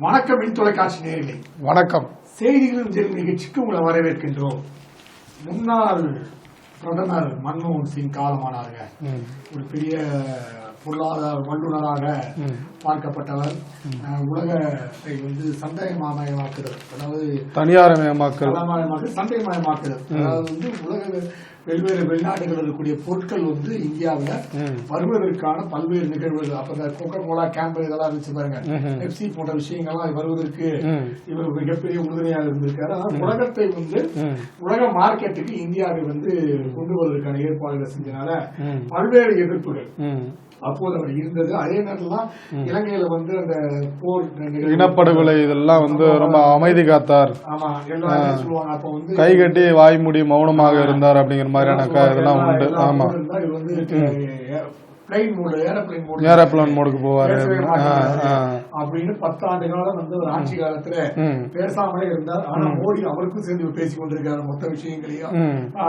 வணக்கம் மின் தொலைக்காட்சி நேயர்களே, வணக்கம். செய்திகளின் தெரிவு நிகழ்ச்சிக்கு உங்களை வரவேற்கின்றோம். முன்னாள் பிரதமர் மன்மோகன் சிங் காலமானாங்க. ஒரு பெரிய பொருளாதார வல்லுநராக பார்க்கப்பட்டவர். உலகத்தை சந்தைமயமாக்குதல், அதாவது தனியார்மயமாக்குதல், சந்தைமயமாக்குதல், அதாவது உலக வெவ்வேறு வெளிநாடுகள் இருக்கக்கூடிய பொருட்கள் இந்தியாவில் வருவதற்கான பல்வேறு நிகழ்வுகள். அப்ப கோகோ கோலா கேம்பு இதெல்லாம் இருந்துச்சு பாருங்க, பெப்சி போன்ற விஷயங்கள்லாம் வருவதற்கு இவர் மிகப்பெரிய உறுதுணையாக இருந்திருக்காரு. அதாவது உலகத்தை உலக மார்க்கெட்டுக்கு இந்தியாவை கொண்டு வருவதற்கான ஏற்பாடுகளை செஞ்சனால பல்வேறு எதிர்ப்புகள் அப்போது அவர் இருந்தது. அதே நேரத்துல இலங்கையில அந்த போர் இனப்படுகொலை இதெல்லாம் ரொம்ப அமைதி காத்தார். ஆமா, எல்லாரும் சொல்லுவாங்க. அப்ப கை கட்டி வாய் மூடி மௌனமாக இருந்தார் அப்படிங்கிற மாதிரியான இதெல்லாம் உண்டு. ஆமா, ஏரோப்ளேன் மோடுக்கு போவாரு அப்படின்னு 10 ஆண்டு காலம் ஒரு ஆட்சி காலத்துல பேசாமலே இருந்தார். ஆனா மோடி அவருக்கும் சேர்ந்து பேசிக் கொண்டிருக்காரு. மொத்த விஷயங்களையும்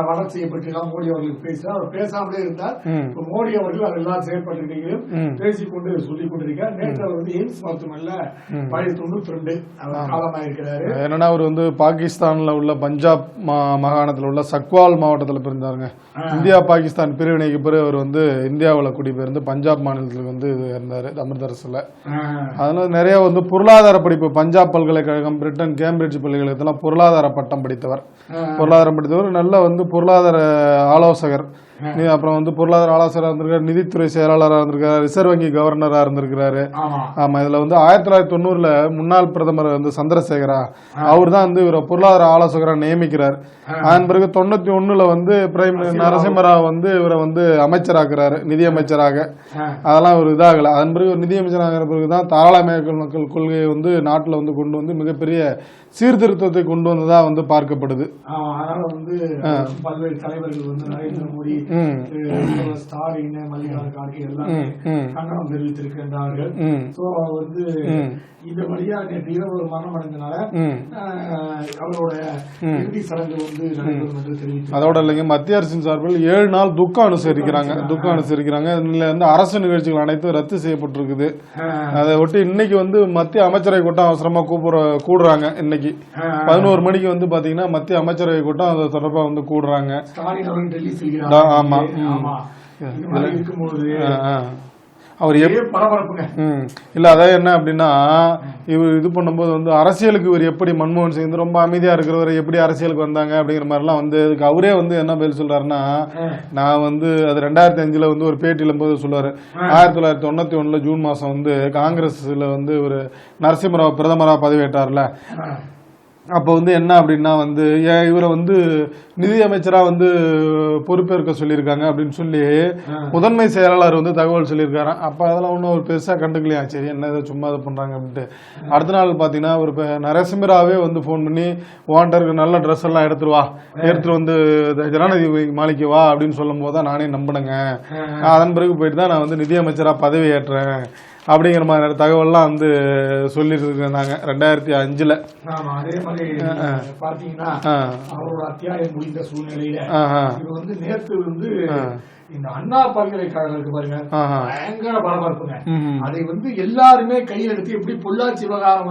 வளர்ச்சியை பற்றி எல்லாம் மோடி அவர்களுக்கு பேசுறார். அவர் பேசாமலே இருந்தார். மோடி அவர்கள் அதெல்லாம் செயற்பட்டிருக்கையும் பேசிக்கொண்டு சொல்லிக் கொண்டிருக்கார். நேற்று அவர் எய்ம்ஸ் மருத்துவமனையில வயது 92 அவர் காலமாயிருக்கிறாரு. என்னன்னா அவர் பாகிஸ்தான்ல உள்ள பஞ்சாப் மாகாணத்தில் உள்ள சக்வால் மாவட்டத்தில் பிறந்தாருங்க. இந்தியா பாகிஸ்தான் பிரிவினைக்கு பிறகு அவர் இந்தியாவில் குடிபெயர்ந்து பஞ்சாப் மாநிலத்தில் இருந்தாரு, அமிர்தசரஸ்ல. அதனால நிறைய பொருளாதார படிப்பு, பஞ்சாப் பல்கலைக்கழகம், பிரிட்டன் கேம்பிரிட்ஜ் பல்கலைக்கழகத்தில் பொருளாதார பட்டம் படித்தவர். நல்ல பொருளாதார ஆலோசகர். அப்புறம் பொருளாதார ஆலோசகராக இருந்திருக்காரு, நிதித்துறை செயலாளராக இருந்திருக்காரு, ரிசர்வ் வங்கி கவர்னரா இருந்திருக்கிறாரு. ஆமா, இதுல 1990 முன்னாள் பிரதமர் சந்திரசேகரா அவர் தான் இவரை பொருளாதார ஆலோசகராக நியமிக்கிறார். அதன் பிறகு 91 பிரைம் நரசிம்மராவ் இவரை அமைச்சராக்குறாரு, நிதி அமைச்சராக. அதெல்லாம் ஒரு இதாகல. அதன் பிறகு நிதி அமைச்சராகிற பிறகுதான் தாராளமயமாக்கல் கொள்கையை நாட்டில் கொண்டு மிகப்பெரிய சீர்திருத்தத்தை கொண்டு வந்ததா பார்க்கப்படுது. பல்வேறு தலைவர்கள் நரேந்திர மோடி, ஸ்டாலின், மல்லிகார்ஜுன கார்கே எல்லாமே கண்டனம் தெரிவித்திருக்கின்றார்கள். இந்த வழியா நேற்று இரவு மரணம் அடைந்தனால அவரோட இறுதி சடங்கு நடைபெறும் என்று தெரிவித்தார். அதோட இல்லைங்க, மத்திய அரசின் சார்பில் 7 நாள் துக்கம் அனுசரிக்கிறாங்க. இதுல அரசு நிகழ்ச்சிகள் அனைத்தும் ரத்து செய்யப்பட்டிருக்குது. அதை ஒட்டி இன்னைக்கு மத்திய அமைச்சரவை கூட்டம் அவசரமா கூடுறாங்க. இன்னைக்கு 11 மணிக்கு பாத்தீங்கன்னா மத்திய அமைச்சரவை கூட்டம் அது தொடர்பா கூடுறாங்க. ஸ்டாலின் அவர்கள் டெல்லி செல்கிறார். ஆமா, இருக்கும்போது அவர் இல்ல அதாவது என்ன அப்படின்னா, இவர் இது பண்ணும்போது அரசியலுக்கு இவர் எப்படி மன்மோகன் சிங் ரொம்ப அமைதியா இருக்கிறவர் எப்படி அரசியலுக்கு வந்தாங்க அப்படிங்கிற மாதிரி எல்லாம் இதுக்கு அவரே என்ன பதில் சொல்றாருன்னா, நான் அது 2005 ஒரு பேட்டியில போது சொல்லுவாரு, 1991 ஜூன் மாசம் காங்கிரஸ்ல ஒரு நரசிம்மராவ் பிரதமரா பதவியேற்றார்ல, அப்போ என்ன அப்படின்னா இவரை நிதி அமைச்சரா பொறுப்பேற்க சொல்லியிருக்காங்க அப்படின்னு சொல்லி முதன்மை செயலாளர் தகவல் சொல்லியிருக்காரு. அப்ப அதெல்லாம் ஒன்றும் ஒரு பெருசா கண்டுக்கலையா, சரி என்ன இதை சும்மா இது பண்றாங்க அப்படின்ட்டு. அடுத்த நாள் பாத்தீங்கன்னா ஒரு நரசிம்மராவே போன் பண்ணி வாண்டருக்கு நல்ல ட்ரெஸ் எல்லாம் எடுத்துட்டு ஜனாதிபதி மாளிகை வா அப்படின்னு சொல்லும் போதுதான் நானே நம்பினேங்க. அதன் பிறகு போயிட்டு தான் நான் நிதி அமைச்சரா பதவி ஏற்றேன் அப்படிங்கிற மாதிரி தகவல்லாம் சொல்லிட்டு இருந்தாங்க 2005. அதே மாதிரி பாத்தீங்கன்னா அவரோட அத்தியாயம் முடிந்த சூழ்நிலையில இது நேற்று இந்த அண்ணா பல்கலைக்கழகம் பாருங்க, பயங்கர பரபரப்புங்க. அதை எல்லாருமே கையில் எடுத்து எப்படி பொள்ளாச்சி விவகாரம்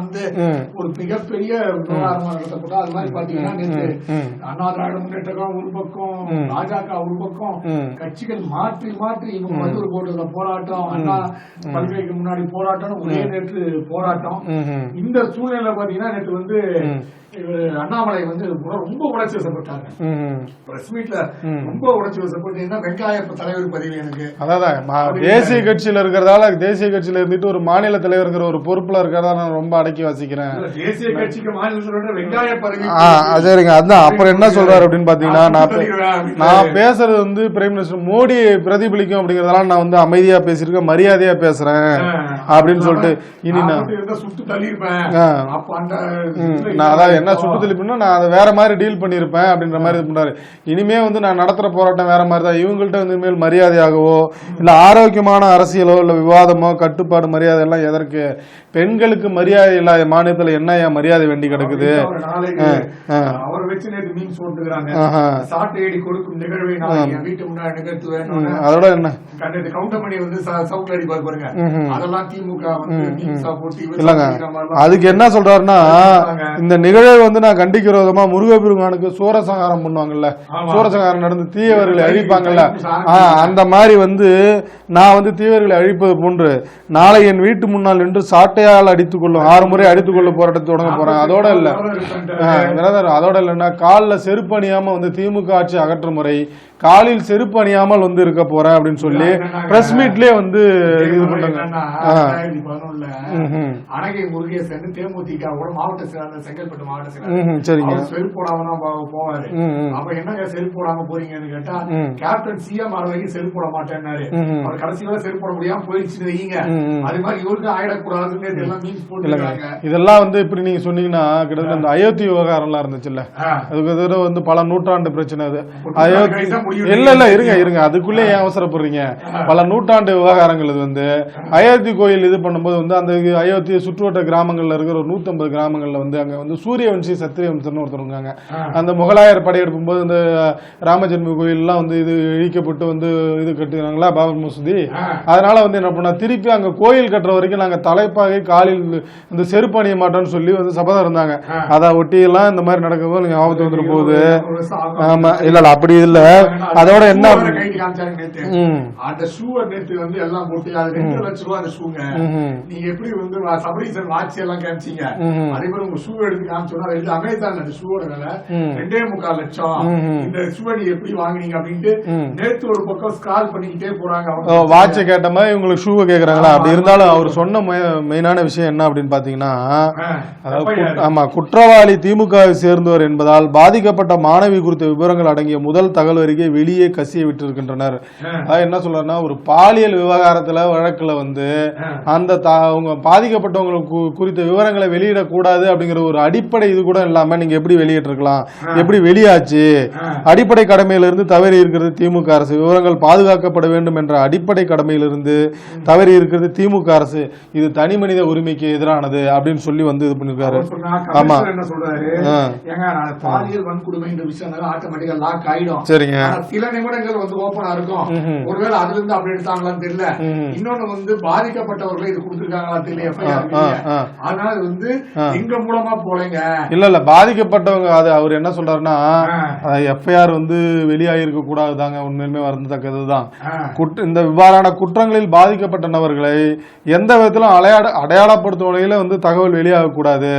ஒரு மிகப்பெரிய விவகாரமா நடத்தப்பட்டா அது மாதிரி பாத்தீங்கன்னா நேற்று அண்ணா திராவிட முன்னேற்ற கழகம் ஒரு பக்கம், பாஜக ஒரு பக்கம், கட்சிகள் மாற்றி மாற்றி இவங்க மதுரை கோட்டத்துல போராட்டம், அண்ணா பல்கலைக்கு முன்னாடி போராட்டம், ஒரே நேற்று போராட்டம். இந்த சூழ்நிலை பாத்தீங்கன்னா நேற்று அண்ணாமலை ரொம்ப உணர்ச்சி வசப்பட்டாங்க. பிரஸ் மீட்ல ரொம்ப உணர்ச்சி வசப்பட்டு வெங்காய தலைவர் பதவி எனக்கு அதான் தேசிய கட்சியில இருக்கிறதால, தேசிய கட்சியில இருந்துட்டு ஒரு மாநில தலைவர்ங்கிற ஒரு பொறுப்புல இருக்கிறதா நான் ரொம்ப அடக்கி வாசிக்கிறேன். தேசிய கட்சிக்கு மாநில வெங்காய பதவி சரிங்க. அதான் அப்புறம் என்ன சொல்றாரு அப்படின்னு பாத்தீங்கன்னா, நான் பேசுறது பிரைம் மினிஸ்டர் மோடி பிரதிபலிக்கும் அப்படிங்கறதெல்லாம் நான் அமைதியா பேசிருக்கேன், மரியாதையா பேசுறேன் அப்படின்னு சொல்லிட்டு இனி நான் சுட்டு தள்ளியிருப்பேன். அதான் என்ன சுட்டு தெளிப்புன்னா நான் அதை வேற மாதிரி டீல் பண்ணிருப்பேன் அப்படின்ற மாதிரி இது பண்றாரு. இனிமே நான் நடத்துற போராட்டம் வேற மாதிரி தான். இவங்கள்ட்ட பெண்களுக்கு மேல் மரியாதையாகவோ இல்ல ஆரோக்கியமான அரசியலோ இல்ல விவாதமோ கட்டுப்பாடு மரியாதை எல்லாம் எதற்கு? பெண்களுக்கு மரியாதை இல்லாத மாநிலத்துல என்ன ஏன் மரியாதை வேண்டி கிடக்குது? அவர் வச்சு நேற்று மீன் போட்டுக்கிறாங்க, சாட்டை ஏடி கொடுக்கும் நிகழ்வை வீட்டு முன்னாடி நிகழ்த்துவேன். அதோட என்ன கவுண்டர் பண்ணி வந்து சவுட்ல அடி பாருங்க, அதெல்லாம் திமுக இல்லங்க. அதுக்கு என்ன சொல்றாருன்னா, இந்த நிகழ்வை வந்து நான் கண்டிக்கிற விதமா முருகப்பெருமானுக்கு சூரசங்காரம் பண்ணுவாங்கல்ல, சூரசங்காரம் நடந்து தீயவர்களை அழிப்பாங்கல்ல, அந்த மாதிரி வந்து நான் வந்து தீவிரர்களை அழிப்பது போன்று நாளை என் வீட்டு முன்னால் நின்று சாட்டையால் அடித்துக் கொள்ளும் 6 முறை அடித்துக் கொள்ள போராட்டத்தை தொடங்க போறேன். அதோட இல்ல அதோட இல்லைன்னா காலில் செருப்பு அணியாம வந்து திமுக ஆட்சி அகற்றும் முறை காலில் செருப்பு அணியாமல் வந்து இருக்க போறேன் அப்படின்னு சொல்லி பிரஸ் மீட்லயே வந்து இது பண்ணாங்க. அணகை முருகேசன் தேமுதிக மாவட்ட செயலாளர், செங்கல்பட்டு மாவட்ட செயலாளர், சரிங்க, செருப்பு போடாம தான் போவாரு. அப்ப என்னங்க செருப்பு போடாம போறீங்கன்னு கேட்டா, கேப்டன் சிஎம் வரைக்கும் செருப்பு போட மாட்டேன்னாரு. அவர் கடைசி வரை செருப்பு போட முடியாம போயிடுச்சு வைங்க. அது மாதிரி இவருக்கு ஆயிடக்கூடாதுன்னு எல்லாம் மீன்ஸ் போட்டுருக்காங்க. இதெல்லாம் வந்து இப்படி நீங்க சொன்னீங்கன்னா கிட்டத்தட்ட அந்த அயோத்தி விவகாரம் எல்லாம் இருந்துச்சுல்ல, அதுக்கு வந்து பல நூற்றாண்டு பிரச்சனை. அது அயோத்தி இல்ல இருங்க அதுக்குள்ளே ஏன் அவசரப்படுறீங்க? பல நூற்றாண்டு விவகாரங்கள். இது வந்து அயோத்தி கோயில் இது பண்ணும்போது வந்து அந்த அயோத்தியை சுற்றுவட்ட கிராமங்கள்ல இருக்கிற ஒரு 150 கிராமங்கள்ல வந்து அங்க வந்து சூரிய வம்சி சத்திரிய வம்சம்னு ஒருத்தர் இருக்காங்க. அந்த முகலாயர் படையெடுக்கும் போது இந்த ராமஜென்ம கோயில் எல்லாம் வந்து இது இழிக்கப்பட்டு வந்து இது கட்டுறாங்களா பாபர் மசூதி. அதனால வந்து என்ன பண்ணா, திருப்பி அங்க கோயில் கட்டுற வரைக்கும் நாங்க தலைப்பாகை காலில் இந்த செருப்பு அணிய மாட்டோம்னு சொல்லி வந்து சபதம் இருந்தாங்க. அதை ஒட்டி எல்லாம் இந்த மாதிரி நடக்கும்போது நீங்க ஆபத்து வந்துட்டு போகுது. ஆமா இல்ல அப்படி இல்ல. அதோட என்ன அந்த ஷூ நேற்று வந்து எல்லாம் போட்டு அது 2 லட்சம் ரூபாய் அந்த ஷூங்க. நீங்க எப்படி வந்து சபரீசன் வாட்சி எல்லாம் காமிச்சீங்க, அதே மாதிரி உங்க ஷூ எடுத்து காமிச்சோம்னா அமேசான் அந்த ஷூவோட விலை 2.25 லட்சம். இந்த ஷூ நீ எப்படி வாங்கினீங்க அப்படின்ட்டு நேற்று ஒரு பக்கம் ஸ்கால் பண்ணிக்கிட்டே போறாங்க. வாட்சை கேட்ட மாதிரி உங்களுக்கு ஷூவை கேக்குறாங்களா? அப்படி இருந்தாலும் அவர் சொன்ன மெயினான விஷயம் என்ன அப்படின்னு பாத்தீங்கன்னா, ஆமா குற்றவாளி திமுகவை சேர்ந்தவர் என்பதால் பாதிக்கப்பட்ட மாணவி குறித்த விவரங்கள் அடங்கிய முதல் தகவல் அறிக்கை வெளியே கசிய விட்டு இருக்கின்றனர். என்ன சொல்றாருன்னா, ஒரு பாலியல் விவகாரத்துல வழக்குல வந்து அந்த பாதிக்கப்பட்டவங்களுக்கு குறித்த விவரங்களை வெளியிடக்கூடாது அப்படிங்கிற ஒரு அடிப்படை இது கூட இல்லாம நீங்க எப்படி வெளியிட்டிருக்கலாம்? எப்படி வெளியாச்சு? அடிப்படை கடமையிலிருந்து தவறி இருக்கிறது திமுக அரசு. விவரங்கள் பாதுகாக்கப்பட வேண்டும் என்ற அடிப்படை கடமையிலிருந்து தவறி இருக்கிறது திமுக அரசு. இது தனி மனித உரிமைக்கு எதிரானது அப்படின்னு சொல்லி வந்து இது பண்ணிருக்காரு. ஆமா என்ன சொல்றாரு, பாலியல் வன்கொடுமை என்ற விஷயம் ஆட்டோமேட்டிக்கா லாக் ஆயிடும். சரிங்க, சில நிமிடங்கள் வந்து ஓபனா இருக்கும். ஒருவேளை அதுல இருந்து அப்படி எடுத்தாங்களான்னு தெரியல. இன்னொன்னு வந்து பாதிக்கப்பட்டவர்கள் இது கொடுத்திருக்காங்களா தெரியல எஃப்ஐஆர். அதனால வந்து எங்க மூலமா போலங்க. இல்ல பாதிக்கப்பட்டவங்க அது அவர் என்ன சொல்றாருன்னா, எஃப்ஐஆர் வந்து வெளியாகிருக்க கூடாதுதாங்க. உண்மையுமே வருந்தத்தக்கதுதான். இந்த இவ்வாறான குற்றங்களில் பாதிக்கப்பட்ட நபர்களை எந்த விதத்திலும் அடையாளப்படுத்தும் வகையில வந்து தகவல் வெளியாக கூடாது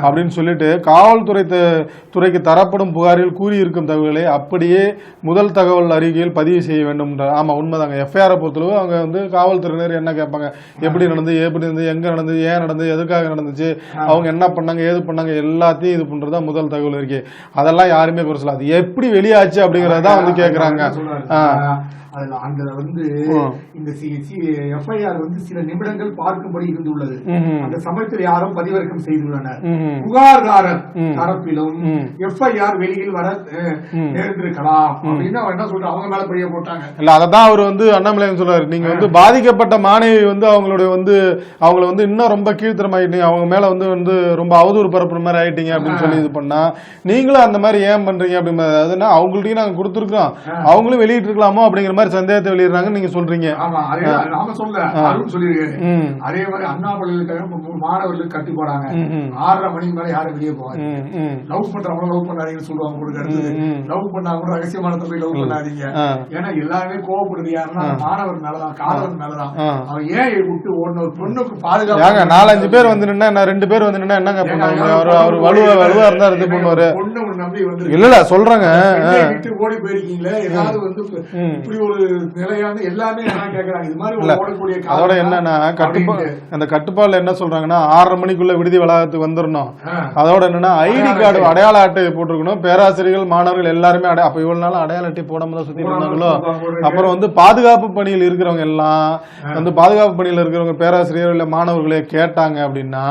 அப்படின்னு சொல்லிட்டு காவல்துறைக்கு தரப்படும் புகாரில் கூறியிருக்கும் தகவல்களை அப்படியே முதல் தகவல் அறிக்கையில் பதிவு செய்ய வேண்டும். ஆமா உண்மைதாங்க. எஃப்ஐஆரை பொறுத்தளவு அவங்க வந்து காவல்துறையினர் என்ன கேட்பாங்க, எப்படி நடந்து, எங்க நடந்து, ஏன் நடந்து, எதுக்காக நடந்துச்சு, அவங்க என்ன பண்ணாங்க, ஏது பண்ணாங்க, எல்லாத்தையும் இது பண்றதா முதல் தகவல் அறிக்கை. அதெல்லாம் யாருமே குறைச்சல. அது எப்படி வெளியாச்சு அப்படிங்கறதான் வந்து கேக்குறாங்க. அந்த வந்து இந்த எஃப்ஐஆர் வந்து சில நிமிடங்கள் பார்க்கும்படி இருந்துள்ளது. அந்த சமயத்தில் யாரும் பதிவிறக்கம் செய்துள்ளனர். புகார்தாரர் தரப்பிலும் எஃப்ஐஆர் வெளியில் வர நேர்ந்திருக்கலாம் அப்படின்னு என்ன சொல்ற அவங்க மேல பழிய போட்டாங்க. இல்ல அததான் அவர் வந்து அண்ணாமலை சொல்றாரு, நீங்க வந்து பாதிக்கப்பட்ட மாணவி வந்து அவங்களுடைய வந்து அவங்களை வந்து இன்னும் ரொம்ப கீழ்த்தரமாயிட்டீங்க, அவங்க மேல வந்து ரொம்ப அவதூறு பரப்புற மாதிரி ஆயிட்டீங்க அப்படின்னு சொல்லி இது பண்ணா, நீங்களும் அந்த மாதிரி ஏன் பண்றீங்க அப்படின்னு அதுனா அவங்கள்ட்டையும் நாங்க கொடுத்துருக்கோம், அவங்களும் வெளியிட்டு இருக்கலாமோ அப்படிங்கிற மாதிரி சந்தேகத்தை வெளியிடுறாங்க நீங்க சொல்றீங்க. அதே மாதிரி அண்ணா பல்கலைக்கழகம் மாணவர்களுக்கு கட்டி போறாங்க. 6:30 மணிக்கு மேல யாரும் வெளியே போவாங்க. லவ் பண்றவங்க லவ் பண்ணாதீங்கன்னு சொல்லுவாங்க. லவ் பண்ணா கூட ரகசியமானதை போய் லவ் பண்ணாதீங்க. ஏன்னா எல்லாருமே கோவப்படுது யாருன்னா மாணவர் மேலதான், காதலன் மேலதான். அவன் ஏன் விட்டு ஓடணும், ஒரு பொண்ணுக்கு பாதுகாப்பு. 4-5 பேர் வந்து நின்னா 2 பேர் வந்து நின்னா என்னங்க பண்ணுவாங்க? அவர் வலுவா இருந்தா இது பண்ணுவாரு. பொண்ணு நம்பி வந்து இல்ல சொல்றாங்க ஓடி போயிருக்கீங்களே, ஏதாவது வந்து இப்படி ஒரு நிலையான எல்லாமே கேக்குறாங்க. இது மாதிரி ஓடக்கூடிய அதோட என்னன்னா அந்த கட்டுப்பாடுல என்ன சொல்றாங்கன்னா 6:30 மணிக்குள்ள விடுதி வளாகத்துக்கு வந்துடணும். அதோட என்னன்னா ஐடி கார்டு அடையாள அட்டை போட்டிருக்கணும். பேராசிரியர்கள் மாணவர்கள் எல்லாருமே அப்ப இவ்வளவு நாள் அடையாள அட்டை போடாம தான் சுத்திட்டு இருந்தாங்களோ. அப்புறம் வந்து பாதுகாப்பு பணியில் இருக்கிறவங்க எல்லாம் வந்து பாதுகாப்பு பணியில் இருக்கிறவங்க பேராசிரியர் இல்ல மாணவர்களே கேட்டாங்க அப்படின்னா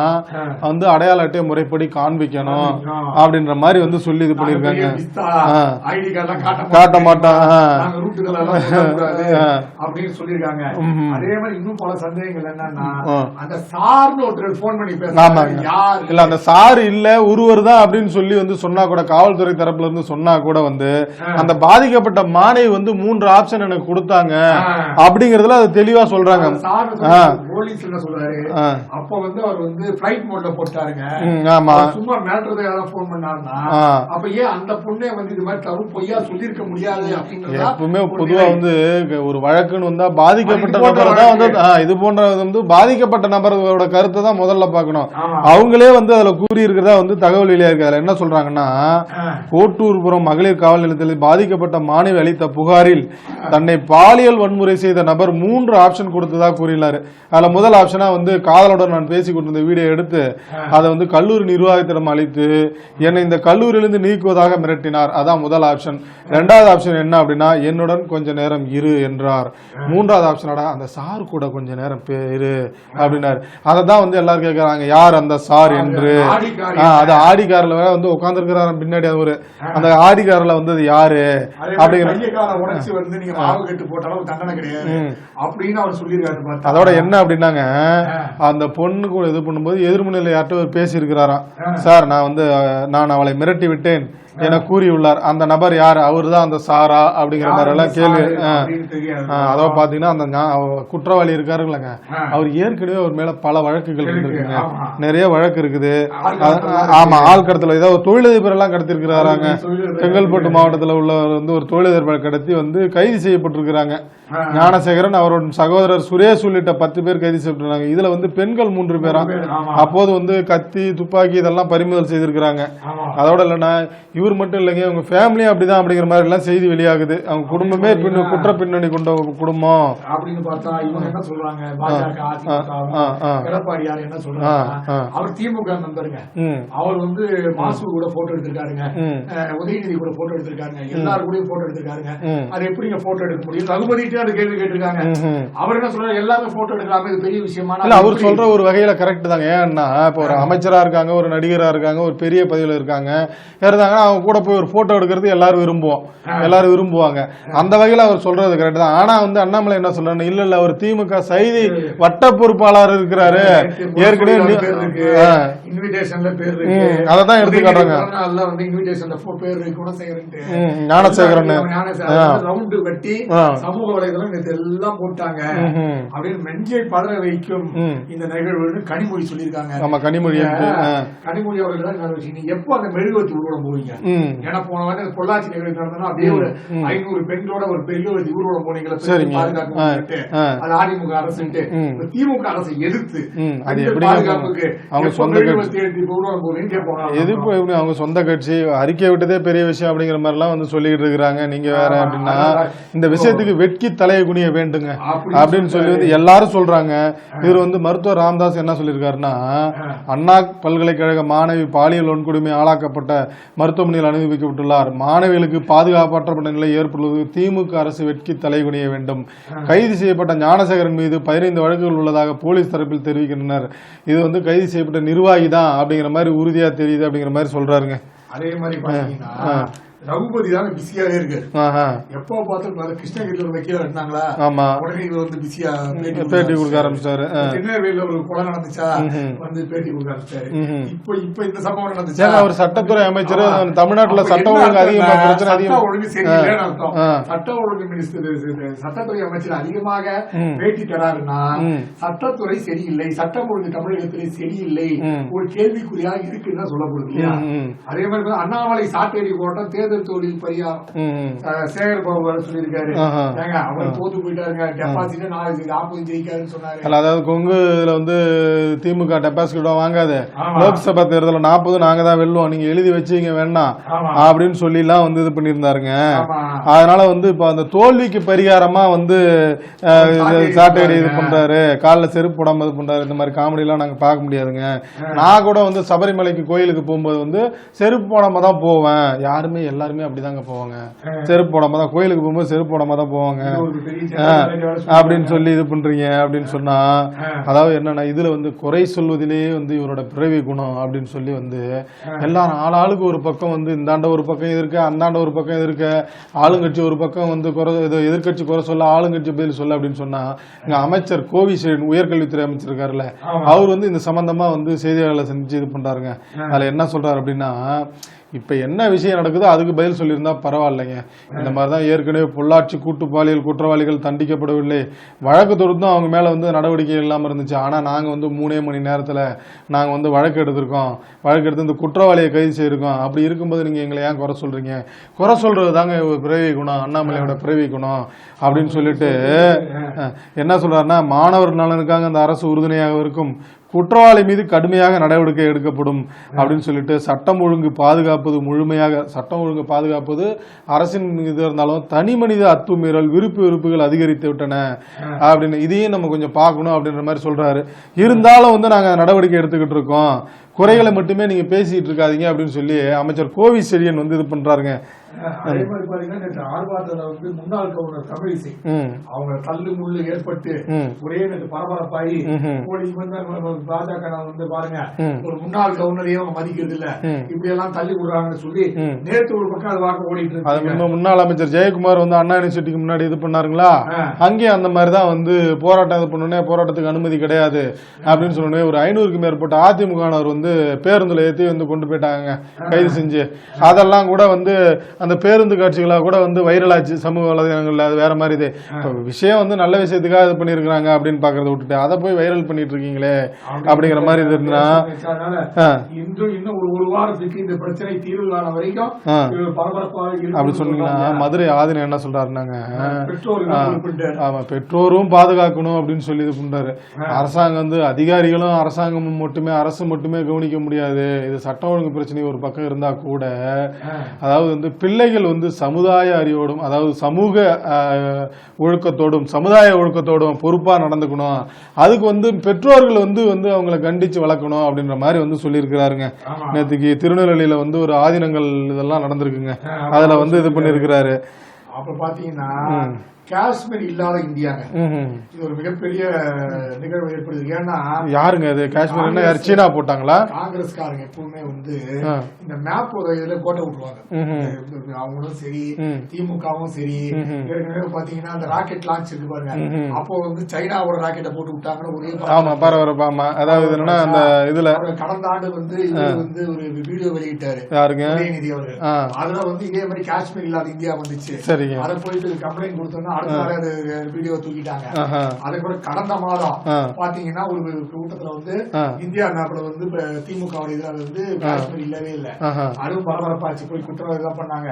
வந்து அடையாள அட்டையை முறைப்படி காண்பிக்கணும் அப்படின்ற மாதிரி வந்து சொல்லி இது பண்ணிருக்காங்க. காட்ட மாட்டான் சொல்லக்கூடாது அப்படின்னு சொல்லியிருக்காங்க. அதே மாதிரி இன்னும் பல சந்தேகங்கள் என்னன்னா, அந்த சார்னு ஒருத்தர் போன் பண்ணி பேசுறாங்க, யார் இல்ல அந்த சார் இல்ல ஒருவர் தான் அப்படின்னு சொல்லி வந்து சொன்னா கூட, காவல்துறை தரப்புல இருந்து சொன்னா கூட வந்து அந்த பாதிக்கப்பட்ட மாணவி வந்து 3 ஆப்ஷன் எனக்கு கொடுத்தாங்க அப்படிங்கறதுல அது தெளிவா சொல்றாங்க. போலீஸ் என்ன சொல்றாரு, அப்ப வந்து அவர் வந்து ஃபிளைட் மோட்ல போட்டாருங்க. ஆமா, சும்மா மிரட்டுறதுக்காக போன் பண்ணாருன்னா, அப்ப ஏன் அந்த பொண்ணே வந்து இது மாதிரி தரும் பொய்யா சொல்லியிருக்க முடியாது அப்படிங்கறது எப்பவுமே பொதுவா வந்து ஒரு வழக்குன்னு வந்தா பாதிக்கப்பட்ட நபர் தான் வந்து இது போன்ற வந்து பாதிக்கப்பட்ட நபரோட கருத்தை தான் முதல்ல பார்க்கணும். அவங்களே வந்து அதுல கூறி இருக்கிறதா வந்து தகவல் வெளியா இருக்கு. அதுல என்ன சொல்றாங்கன்னா, கோட்டூர்புரம் மகளிர் காவல் நிலையத்தில் பாதிக்கப்பட்ட மாணவி அளித்த புகாரில் தன்னை பாலியல் வன்முறை செய்த நபர் 3 ஆப்ஷன் கொடுத்ததா கூறினாரு. அதுல முதல் ஆப்ஷனா வந்து காதலுடன் நான் பேசிக் கொண்டிருந்த வீடியோ எடுத்து அதை வந்து கல்லூரி நிர்வாகத்திடம் அளித்து என்னை இந்த கல்லூரியிலிருந்து நீக்குவதாக மிரட்டினார். அதான் முதல் ஆப்ஷன். 2வது ஆப்ஷன் என்ன அப்படின்னா, என்னுடன் கொஞ்ச நேரம் இரு என்றார். 3வது ஆப்ஷனடா அந்த சார் கூட கொஞ்ச நேரம் இரு அப்படின்னாரு. அதை தான் வந்து எல்லாரும் கேட்கறாங்க, யார் அந்த சார் என்று. அது ஆடி கார்ல வந்து உட்கார்ந்து இருக்கிறாரு பின்னாடி, ஒரு அந்த ஆடி கார்ல வந்து அது யாரு அப்படிங்கிற அதோட என்ன அப்படின்னாங்க, அந்த பொண்ணு கூட இது பண்ணும்போது எதிர்முனையில யார்கிட்ட பேசி இருக்கிறாராம். சார் நான் அவளை மிரட்டி விட்டேன் என கூறியுள்ளார். அந்த நபர் யார், அவரு தான் அந்த சாரா அப்படிங்கிற மாதிரி எல்லாம் கேள்வி. அதோ பாத்தீங்கன்னா அந்த குற்றவாளி இருக்காருங்களங்க, அவர் ஏற்கனவே அவர் மேல பல வழக்குகள் இருக்குங்க, நிறைய வழக்கு இருக்குது. ஆமா, ஆள் கடத்தல ஏதோ ஒரு தொழிலதிபர் எல்லாம் கடத்திருக்கிறாங்க. செங்கல்பட்டு மாவட்டத்தில் உள்ள வந்து ஒரு தொழிலதிபர் கடத்தி வந்து கைது செய்யப்பட்டிருக்கிறாங்க. ஞானசேகரன், அவரோட சகோதரர் சுரேஷ் உள்ளிட்ட 10 பேர் கைது செய்யப்பட்டிருக்காங்க. இதுல வந்து பெண்கள் 3 பேரா. அப்போது வந்து கத்தி, துப்பாக்கி இதெல்லாம் பறிமுதல் செய்திருக்கிறாங்க. அதோட இல்லைன்னா இவர் மட்டும் இல்லைங்க, உங்க ஃபேமிலி அப்படிதான் அப்படிங்கிற மாதிரி எல்லாம் செய்தி வெளியாகுது. அவங்க குடும்பமே குற்ற பின்னணி கொண்ட குடும்பம் அப்படின்னு பார்த்தா இவங்க என்ன சொல்றாங்க, எடப்பாடியார் என்ன சொல்றாங்க, அவர் திமுக நண்பருங்க. அவர் வந்து மாசு கூட போட்டோ எடுத்திருக்காருங்க, உதயநிதி கூட போட்டோ எடுத்திருக்காங்க, எல்லாரும் கூட போட்டோ எடுத்திருக்காருங்க. அது எப்படிங்க போட்டோ எடுக்க முடியும், ரகுபதி கேள்வி கேட்டிருக்காங்க. அவர் என்ன சொல்றாரு, எல்லாமே போட்டோ எடுக்கலாமே, இது பெரிய விஷயமா. அவர் சொல்ற ஒரு வகையில கரெக்ட் தாங்க. ஏன்னா இப்ப ஒரு அமைச்சரா இருக்காங்க, ஒரு நடிகரா இருக்காங்க, ஒரு பெரிய பதவியில இருக்காங்க, இருந்தாங்கன்னா அவங்க கூட போய் ஒரு போட்டோ எடுக்கிறது எல்லாரும் விரும்புவாங்க. அந்த வகையில அவர் சொல்றது கரெக்ட் தான். ஆனா வந்து அண்ணாமலை என்ன சொல்றாரு, இல்ல அவர் திமுக செய்தி வட்ட பொறுப்பாளர் இருக்கிறாரு, ஏற்கனவே இன்விடேஷன்ல பேர் இருக்கு, அததான் எடுத்து காட்டுறாங்க. ஞானசேகரன் ரவுண்டு கட்டி சமூக வலைதளம் இதெல்லாம் போட்டாங்க அப்படின்னு நெஞ்சை பதற வைக்கும் இந்த நிகழ்வு கனிமொழி சொல்லியிருக்காங்க. ஆமா, கனிமொழி அவர்கள் தான் நீங்க எப்போ அந்த மெழுகுவத்தி ஊர்வலம் போவீங்க? ஏன்னா போன வாரம் பொள்ளாச்சி நிகழ்ச்சி நடந்தா அப்படியே ஒரு 500 பெண்களோட ஒரு மெழுகுவத்தி ஊர்வலம் போனீங்களா, பாதுகாப்பு அது அதிமுக அரசு, திமுக அரசை எதிர்த்து பாதுகாப்புக்கு ஊர்வலம் போவீங்க கேட்பாங்க. எதிர்ப்பு எப்படி அவங்க சொந்த கட்சி அறிக்கை விட்டதே பெரிய விஷயம் அப்படிங்கிற மாதிரி எல்லாம் வந்து சொல்லிட்டு இருக்காங்க. நீங்க வேற அப்படின்னா இந்த விஷயத்துக்கு வெட்கி தலையை குனிய வேண்டுங்க அப்படின்னு சொல்லி வந்து எல்லாரும் சொல்றாங்க. இவர் வந்து மருத்துவர் ராமதாஸ் என்ன சொல்லியிருக்காருன்னா, அண்ணா பல்கலைக்கழக மாணவி பாலியல் வன்கொடுமை ஆளாக்கப்பட்ட மருத்துவமனையில் அனுமதிக்கப்பட்டுள்ளார். மாணவிகளுக்கு பாதுகாப்பற்ற நிலை ஏற்படுவது திமுக அரசு வெட்கி தலை குனிய வேண்டும். கைது செய்யப்பட்ட ஞானசேகரன் மீது 15 வழக்குகள் உள்ளதாக போலீஸ் தரப்பில் தெரிவிக்கின்றனர். இது வந்து கைது செய்யப்பட்ட நிர்வாகி தான் அப்படிங்கிற மாதிரி உறுதியா தெரியுது அப்படிங்கிற மாதிரி சொல்றாருங்க. அதே மாதிரி பாத்தீங்கன்னா ரகுபதி தான் பிஸியாவே இருக்கு. எப்போ பார்த்தாலும் கிருஷ்ணகிரியில ஒரு வக்கீல இருந்தாங்களா, உடனே வந்து பிஸியா பேட்டி கொடுக்க ஆரம்பிச்சாரு. திருநெல்வேலியில ஒரு கொலை நடந்துச்சா, வந்து பேட்டி கொடுக்க ஆரம்பிச்சாரு. இப்ப இந்த சம்பவம் நடந்துச்சு. அவர் சட்டத்துறை அமைச்சர், தமிழ்நாட்டுல சட்ட ஒழுங்கு அதிகமா பிரச்சனை, சட்ட ஒழுங்கு சரியில்லைன்னு அர்த்தம். சட்ட ஒழுங்கு மினிஸ்டர், சட்டத்துறை அமைச்சர் அதிகமாக பேட்டி தராருன்னா சட்டத்துறை சரியில்லை, சட்டம் ஒழுங்கு தமிழகத்திலே சரியில்லை, ஒரு கேள்விக்குறியாக இருக்குன்னு சொல்லப்படுது இல்லையா? அதே மாதிரி அண்ணாமலை சாட்டேரி கோட்டம் தேர்தல் தொழில் பரிகாரம் சேகர் பாபு சொல்லியிருக்காரு, அவர் தோத்து போயிட்டாருங்க, டெபாசிட் 40 ஜெயிக்காருன்னு சொன்னாரு. அதாவது கொங்கு இதுல வந்து திமுக டெபாசிட் வாங்காது, லோக்சபா தேர்தல் 40 நாங்க தான் வெல்லுவோம், நீங்க எழுதி வச்சீங்க வேணாம் அப்படின்னு சொல்லி எல்லாம் வந்து இது பண்ணிருந்தாருங்க. அதனால வந்து இப்ப அந்த தோல்விக்கு பரிகாரமா வந்து சாட்டேரி இது பண்றாரு, காலில் செருப்பு போடாம இது பண்றாரு. இந்த மாதிரி காமெடி எல்லாம் நாங்க பார்க்க முடியாதுங்க. நான் கூட வந்து சபரிமலைக்கு கோயிலுக்கு போகும்போது வந்து செருப்பு போடாம தான் போவேன், யாருமே எல்லா எல்லாருமே அப்படிதாங்க போவாங்க, செருப்பு போடாம தான் கோயிலுக்கு போகும்போது செருப்பு போடாம தான் போவாங்க அப்படின்னு சொல்லி இது பண்றீங்க அப்படின்னு சொன்னா, அதாவது என்னன்னா இதுல வந்து குறை சொல்வதிலேயே வந்து இவரோட பிறவி குணம் அப்படின்னு சொல்லி வந்து எல்லாரும் ஆளாளுக்கு ஒரு பக்கம் வந்து இந்தாண்ட ஒரு பக்கம் இது இருக்க, அந்தாண்ட ஒரு பக்கம் இது இருக்க, ஆளுங்கட்சி ஒரு பக்கம் வந்து எதிர்கட்சி குறை சொல்ல, ஆளுங்கட்சி பதில் சொல்ல அப்படின்னு சொன்னா, இங்க அமைச்சர் கோவிசெழியன் உயர்கல்வித்துறை அமைச்சர் இருக்காருல்ல, அவர் வந்து இந்த சம்பந்தமா வந்து செய்தியாளர்களை சந்திச்சு இது பண்றாருங்க. அதுல என்ன சொல்றாரு அப்படின்னா, இப்ப என்ன விஷயம் நடக்குதோ அதுக்கு பதில் சொல்லியிருந்தா பரவாயில்லைங்க. இந்த மாதிரிதான் ஏற்கனவே பொள்ளாச்சி கூட்டு பாலியல் குற்றவாளிகள் தண்டிக்கப்படவில்லை, வழக்கு தொடுத்தும் அவங்க மேல வந்து நடவடிக்கை இல்லாம இருந்துச்சு. ஆனா நாங்க வந்து 3 மணி நேரத்துல நாங்க வந்து வழக்கு எடுத்திருக்கோம், வழக்கு எடுத்து இந்த குற்றவாளியை கைது செய்யிருக்கோம். அப்படி இருக்கும்போது நீங்க எங்களை ஏன் குறை சொல்றீங்க? குறை சொல்றது தாங்க பிறவி குணம், அண்ணாமலையோட பிறவி குணம் அப்படின்னு சொல்லிட்டு என்ன சொல்றாருன்னா, மாணவர் நலனுக்காக அந்த அரசு உறுதுணையாக இருக்கும், குற்றவாளி மீது கடுமையாக நடவடிக்கை எடுக்கப்படும் அப்படின்னு சொல்லிட்டு, சட்டம் ஒழுங்கு பாதுகாப்பது முழுமையாக, சட்டம் ஒழுங்கு பாதுகாப்பது அரசின் மீது இருந்தாலும் தனி மனித அத்துமீறல் வெறுப்புகள் அதிகரித்து விட்டன அப்படின்னு இதையும் நம்ம கொஞ்சம் பார்க்கணும் அப்படின்ற மாதிரி சொல்றாரு. இருந்தாலும் வந்து நாங்க நடவடிக்கை எடுத்துக்கிட்டு இருக்கோம், குறைகளை மட்டுமே நீங்க பேசிட்டு இருக்காதீங்க அப்படின்னு சொல்லி அமைச்சர் கோவிசெழியன் வந்து இது பண்றாருங்க. அதே மாதிரி பாத்தீங்கன்னா ஆர்ப்பாட்டத்துல வந்து முன்னாள் கவர்னர் தமிழிசை அவங்க தள்ளு முள்ளு ஏற்பட்டு ஒரே பரபரப்பாயி பாஜக வந்து பாருங்க ஒரு முன்னாள் கவர்னரையும் அவங்க மதிக்கிறது இல்ல, இப்படி எல்லாம் தள்ளி விடுறாங்கன்னு சொல்லி நேற்று ஒரு பக்கம் அது வாக்க ஓடிட்டு இருக்கு. முன்னாள் அமைச்சர் ஜெயக்குமார் வந்து அண்ணா யூனிவர்சிட்டிக்கு முன்னாடி இது பண்ணாருங்களா, அங்கேயும் அந்த மாதிரிதான் வந்து போராட்டம் இது பண்ணோடனே போராட்டத்துக்கு அனுமதி கிடையாது அப்படின்னு சொன்னோடனே ஒரு 500க்கும் மேற்பட்ட அதிமுகவினர் வந்து பேருந்துல ஏற்றி வந்து கொண்டு போயிட்டாங்க கைது செஞ்சு. அதெல்லாம் கூட வந்து அந்த பேருந்து காட்சிகளாக கூட வந்து வைரல் ஆச்சு சமூக வலைதளங்கள்ல. அது வேற மாதிரி. இது விஷயம் வந்து நல்ல விஷயத்துக்காக இது பண்ணிருக்காங்க அப்படின்னு பாக்குறத விட்டுட்டு அதை போய் வைரல் பண்ணிட்டு இருக்கீங்களே அப்படிங்கிற மாதிரி இது இருந்தா, இன்னும் ஒரு வாரத்துக்கு இந்த பிரச்சனை தீர்வு காண வரைக்கும் அப்படி சொன்னீங்கன்னா மதுரை ஆதினம் என்ன சொல்றாருன்னாங்க, ஆமா பெற்றோரும் பாதுகாக்கணும் அப்படின்னு சொல்லி இது பண்றாரு. அரசாங்கம் வந்து அதிகாரிகளும் அரசாங்கமும் மட்டுமே அரசு மட்டுமே கவனிக்க முடியாது, இது சட்டம் ஒழுங்கு பிரச்சனை ஒரு பக்கம் இருந்தா கூட, அதாவது வந்து பிள்ளைகள் வந்து சமுதாய அறிவோடும், அதாவது சமூக ஒழுக்கத்தோடும் சமுதாய ஒழுக்கத்தோடும் பொறுப்பா நடந்துக்கணும், அதுக்கு வந்து பெற்றோர்கள் வந்து அவங்களை கண்டிச்சு வளர்க்கணும் அப்படின்ற மாதிரி வந்து சொல்லியிருக்கிறாருங்க. நேற்றுக்கு திருநெல்வேலியில வந்து ஒரு ஆதீனங்கள் இதெல்லாம் நடந்திருக்குங்க, அதுல வந்து இது பண்ணிருக்கிறாரு. அப்ப பாத்தீங்கன்னா காஷ்மீர் இல்லாத இந்தியாங்க, இது ஒரு மிகப்பெரிய நிகழ்வு ஏற்படுது. ஏன்னா யாருங்க அது காஷ்மீர் என்ன சீனா போட்டாங்களா? காங்கிரஸ்காரங்க எப்பவுமே வந்து இந்த மேப் ஒரு இதுல கோட்டை விட்டுருவாங்க, அவங்களும் சரி திமுகவும் சரி. ஏற்கனவே பாத்தீங்கன்னா அந்த ராக்கெட் லான்ச் இருக்கு பாருங்க, அப்போ வந்து சைனாவோட ராக்கெட்டை போட்டு விட்டாங்கன்னு ஒரே பரபரப்பாமா. அதாவது என்னன்னா அந்த இதுல கடந்த ஆண்டு வந்து வந்து ஒரு வீடியோ வெளியிட்டாரு யாருங்க உதயநிதி அவர்கள், அதுல வந்து இதே மாதிரி காஷ்மீர் இல்லாத இந்தியா வந்துச்சு. சரிங்க, அதை போயிட்டு கம்ப்ளைண்ட் கொடுத்தோம்னா அடுத்த வீடியோ தூக்கிட்டாங்க. அதே கூட கடந்த மாதம் பாத்தீங்கன்னா ஒரு கூட்டத்துல வந்து இந்தியா மேப்ல வந்து திமுக இதுல வந்து காஷ்மீர் இல்லவே இல்ல, அதுவும் பரபரப்பாச்சு, போய் குற்றம் பண்ணாங்க.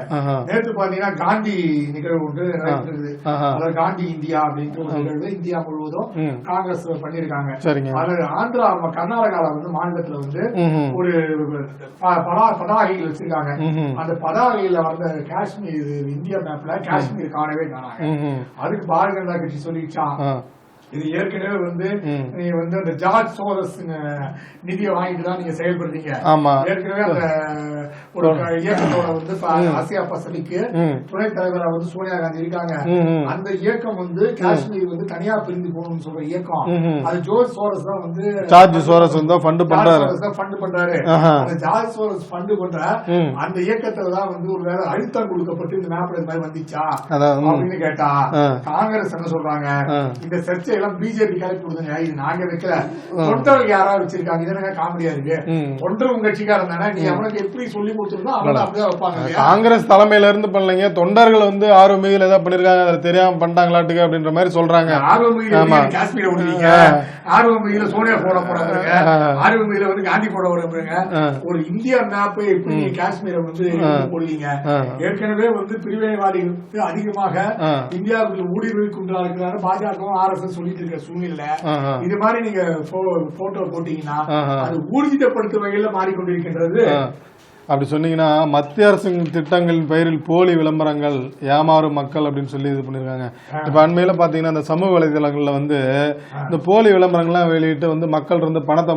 நேற்று பாத்தீங்கன்னா காந்தி நிகழ்வு ஒன்று நடக்குது, அதாவது காந்தி இந்தியா அப்படின்ற ஒரு நிகழ்வு இந்தியா முழுவதும் காங்கிரஸ் பண்ணிருக்காங்க. அது ஆந்திரா கர்நாடகால வந்து மாநிலத்துல வந்து ஒரு பதாகைகள் வச்சிருக்காங்க. அந்த பதாகையில வந்த காஷ்மீர் இந்தியா மேப்ல காஷ்மீர் காணவே காணாங்க. அதுக்கு பாரதிய ஜனதா கட்சி சொல்லிச்சான், இது ஏற்கனவே வந்து நீங்க வந்து அந்த ஜார்ஜ் சோரஸ் நிதியை வாங்கிட்டு தான் நீங்க செயல்படுறீங்க. ஏற்கனவே அந்த ஒரு இயக்கத்தோட வந்து ஆசியா பசிபிக்கு துணைத் தலைவரா வந்து சோனியா காந்தி இருக்காங்க. அந்த இயக்கம் வந்து காஷ்மீர் வந்து தனியா பிரிந்து போகணும்னு சொல்ற இயக்கம், அது ஜார்ஜ் சோரஸ் தான் வந்து ஜார்ஜ் சோரஸ் வந்து ஃபண்ட் பண்றாரு. அந்த ஜார்ஜ் சோரஸ் ஃபண்ட் பண்ற அந்த இயக்கத்துல தான் வந்து ஒரு வேலை அழுத்தம் கொடுக்கப்பட்டு இந்த மேப்ல இந்த மாதிரி வந்துச்சா அப்படின்னு கேட்டா, காங்கிரஸ் என்ன சொல்றாங்க, இந்த சர்ச்சை எல்லாம் பிஜேபி கிளப்பி கொடுங்க, இது நாங்க வைக்கல, தொண்டர்கள் யாராவது வச்சிருக்காங்க. இது காமெடியா இருக்கு, தொண்டர் உங்க கட்சிக்கார இருந்தா நீ அவனுக்கு எப்படி சொல்லி கொடுத்துருந்தா அவங்க அப்படியே வைப்பாங்க. காங்கிரஸ் தலைமையில இருந்து பண்ணலைங்க, தொண்டர்கள் வந்து ஆர்வமிகள் ஏதாவது பண்ணிருக்காங்க, அதை தெரியாம பண்ணிட்டாங்களாட்டுக்கு அப்படின்ற மாதிரி சொல்றாங்க. ஆர்வமிகள் காஷ்மீரை விடுவீங்க, ஆர்வமிகள் சோனியா போட போறாங்க, ஆர்வமிகள் வந்து காந்தி போட விடுறாங்க. ஒரு இந்தியா மேப்பை எப்படி காஷ்மீரை வந்து போடுவீங்க? ஏற்கனவே வந்து பிரிவினைவாதிகளுக்கு அதிகமாக இந்தியாவுக்கு ஊடுருவிக்கொண்டா இருக்கிறாரு பாஜகவும் RSS சொல்லிட்டு இருக்க சூழ்நிலை. இது மாதிரி நீங்க போட்டோ போட்டீங்கன்னா அது ஊர்ஜிதப்படுத்தும் வகையில மாறிக்கொண்டிருக்கின்றது. அப்படி சொன்னீங்கன்னா மத்திய அரசின் திட்டங்களின் பெயரில் போலி விளம்பரங்கள் ஏமாறும் மக்கள் அப்படின்னு சொல்லி இது பண்ணியிருக்காங்க. இப்போ அண்மையில் பார்த்தீங்கன்னா இந்த சமூக வலைதளங்களில் வந்து இந்த போலி விளம்பரங்கள்லாம் வெளியிட்டு வந்து மக்கள் இருந்து பணத்தை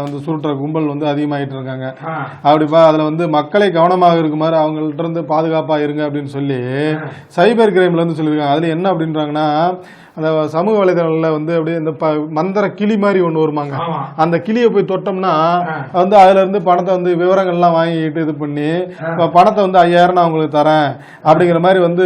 வந்து சுருட்டுற கும்பல் வந்து அதிகமாகிட்டு இருக்காங்க. அப்படிப்பா அதில் வந்து மக்களை கவனமாக இருக்குமாறு அவங்கள்ட்ட இருந்து பாதுகாப்பாக இருங்க அப்படின்னு சொல்லி சைபர் கிரைம்ல வந்து சொல்லியிருக்காங்க. அதில் என்ன அப்படின்றாங்கன்னா அந்த சமூக வலைதளங்களில் வந்து அப்படியே இந்த மந்திர கிளி மாதிரி ஒன்று வருமாங்க. அந்த கிளியை போய் தொட்டோம்னா வந்து அதுல இருந்து பணத்தை வந்து விவரங்கள்லாம் வாங்கிட்டு இது பண்ணி பணத்தை வந்து 5000 நான் உங்களுக்கு தரேன் அப்படிங்கிற மாதிரி வந்து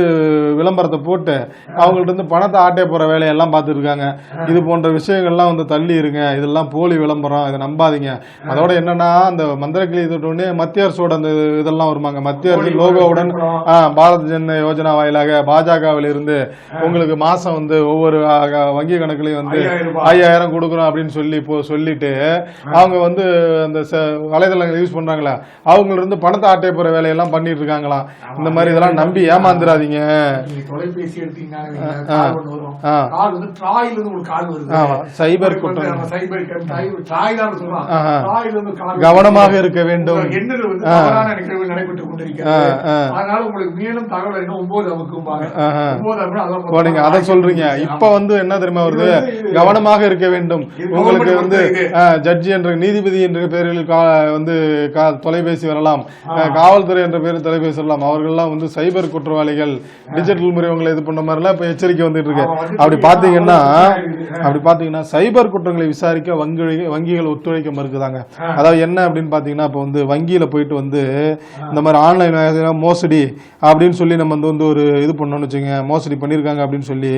விளம்பரத்தை போட்டு அவங்கள்ட்ட இருந்து பணத்தை ஆட்டே போற வேலையெல்லாம் பார்த்துட்டு இருக்காங்க. இது போன்ற விஷயங்கள்லாம் வந்து தள்ளி இருங்க, இதெல்லாம் போலி விளம்பரம், இதை நம்பாதீங்க. அதோட என்னன்னா அந்த மந்திர கிளி தொட்டோடனே மத்திய அரசோட அந்த இதெல்லாம் வருமாங்க. மத்திய அரசு லோகோவுடன் பாரத் ஜன் யோஜனா வாயிலாக பாஜகவில் இருந்து உங்களுக்கு மாசம் வந்து ஒவ்வொரு வங்கி கணக்குலையும் வந்து 5000 கொடுக்குறோம் அப்படின்னு சொல்லி சொல்லிட்டு அவங்க வந்து அந்த வலைதளங்கள் யூஸ் பண்றாங்களா அவங்கள இருந்து பணத்தை ஆட்டை போற வேலையெல்லாம் பண்ணிட்டு இருக்காங்களா. இந்த மாதிரி இதெல்லாம் நம்பி ஏமாந்துடாதீங்க. தொலைபேசி சைபர் குற்றம் கவனமாக இருக்க வேண்டும். நடைபெற்றுக் கொண்டிருக்கிறது. அதனால உங்களுக்கு மேலும் தகவல் 9 அதை சொல்றீங்க. இப்ப வந்து என்ன தெரியுமா வருது, கவனமாக இருக்க வேண்டும். உங்களுக்கு வந்து ஜட்ஜி என்ற நீதிபதி என்ற பெயரில் வந்து தொலைபேசி வரலாம், காவல்துறை என்ற பெயரில் தொலைபேசி வரலாம். அவர்கள்லாம் வந்து சைபர் குற்றவாளிகள், டிஜிட்டல் முறை உங்களை இது பண்ண மாதிரிலாம் இப்ப எச்சரிக்கை வந்துட்டு இருக்கு. அப்படி பாத்தீங்கன்னா சைபர் குற்றங்களை விசாரிக்க வங்கிகள் ஒத்துழைக்க மறுக்குதாங்க. அதாவது என்ன அப்படின்னு பாத்தீங்கன்னா இப்ப வந்து வங்கியில போயிட்டு வந்து இந்த மாதிரி ஆன்லைன் மோசடி அப்படின்னு சொல்லி நம்ம வந்து ஒரு இது பண்ணோம்னு வச்சுங்க, மோசடி பண்ணிருக்காங்க அப்படின்னு சொல்லி